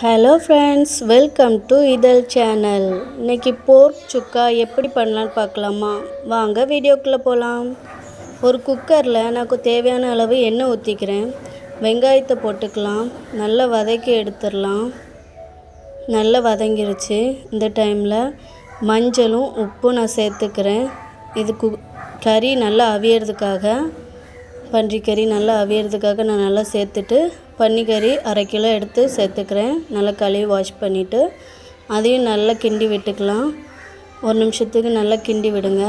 Hello friends, welcome to இதழ் channel. இன்றைக்கி போர்க் சுக்கா எப்படி பண்ணலான்னு பார்க்கலாமா? வாங்க வீடியோக்குள்ளே போகலாம். ஒரு குக்கரில் நான் தேவையான அளவு எண்ணெய் ஊற்றிக்கிறேன். வெங்காயத்தை போட்டுக்கலாம். நல்லா வதக்கி எடுத்துடலாம். நல்லா வதங்கிருச்சு. இந்த டைமில் மஞ்சளும் உப்பும் நான் சேர்த்துக்கிறேன். இது கறி நல்லா அவியறதுக்காக, பன்றிக்கறி நல்லா அவியறதுக்காக நான் நல்லா சேர்த்துட்டு, பன்னிக்கறி 1/2 கிலோ எடுத்து சேர்த்துக்கிறேன். நல்லா கழுவி வாஷ் பண்ணிவிட்டு அதையும் நல்லா கிண்டி விட்டுக்கலாம். 1 நிமிஷத்துக்கு நல்லா கிண்டி விடுங்க.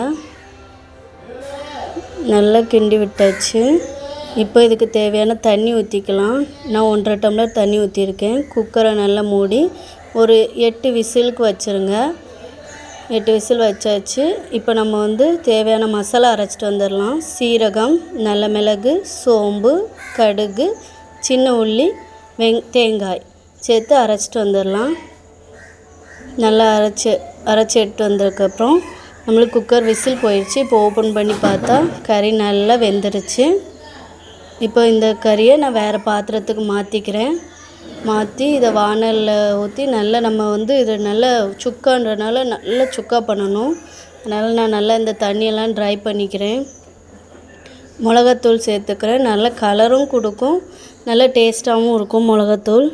நல்லா கிண்டி விட்டாச்சு. இப்போ இதுக்கு தேவையான தண்ணி ஊற்றிக்கலாம். நான் 1.5 டம்ளர் தண்ணி ஊற்றிருக்கேன். குக்கரை நல்லா மூடி ஒரு 8 விசிலுக்கு வச்சுருங்க. 8 விசில் வச்சாச்சு. இப்போ நம்ம தேவையான மசாலா அரைச்சிட்டு வந்துடலாம். சீரகம், நல்ல மிளகு, சோம்பு, கடுகு, சின்ன உள்ளி, தேங்காய் சேர்த்து அரைச்சிட்டு வந்துடலாம். நல்லா அரைச்சி எடுத்து வந்ததுக்கப்புறம் நம்மளுக்கு குக்கர் விசில் போயிடுச்சு. இப்போ ஓப்பன் பண்ணி பார்த்தா கறி நல்லா வெந்துருச்சு. இப்போ இந்த கறியை நான் வேறு பாத்திரத்துக்கு மாற்றிக்கிறேன். மாற்றி இதை வானலில் ஊற்றி நல்லா நம்ம இதை நல்லா சுக்கான்றனால நல்லா சுக்கா பண்ணணும். அதனால் நான் நல்லா இந்த தண்ணியெல்லாம் ட்ரை பண்ணிக்கிறேன். மிளகாத்தூள் சேர்த்துக்கிறேன். நல்ல கலரும் கொடுக்கும், நல்ல டேஸ்ட்டாகவும் இருக்கும் மிளகாத்தூள்.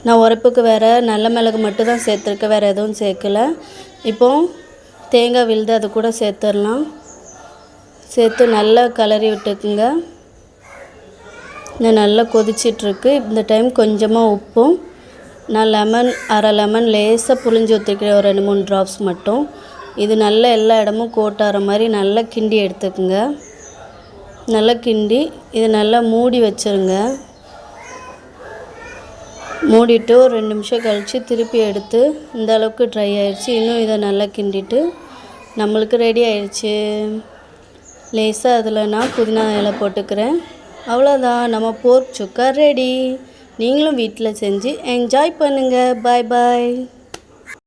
நான் உரப்புக்கு வேறு நல்ல மிளகு மட்டும் தான் சேர்த்துருக்கேன், வேறு எதுவும் சேர்க்கலை. இப்போது தேங்காய் விழுது அது கூட சேர்த்துடலாம். சேர்த்து நல்லா கிளறி விட்டுக்குங்க. நல்லா கொதிச்சிட்ருக்கு. இந்த டைம் கொஞ்சமாக உப்பும், நான் லெமன் 1/2 லெமன் லேசாக புளிஞ்சு ஊற்றிக்கிறேன், ஒரு 2-3 ட்ராப்ஸ் மட்டும். இது நல்லா எல்லா இடமும் கோட்டாகிற மாதிரி நல்லா கிண்டி எடுத்துக்குங்க. நல்லா கிண்டி இது நல்லா மூடி வச்சுருங்க. மூடிட்டு ஒரு 2 நிமிஷம் கழித்து திருப்பி எடுத்து இந்த அளவுக்கு ட்ரை ஆயிடுச்சு. இன்னும் இதை நல்லா கிண்டிட்டு நம்மளுக்கு ரெடி ஆயிடுச்சு. லேசாக அதில் நான் புதினா இலை போட்டுக்கிறேன். அவ்வளோதான், நம்ம போர்க் சுக்கா ரெடி. நீங்களும் வீட்டில் செஞ்சு என்ஜாய் பண்ணுங்கள். பாய் பாய்.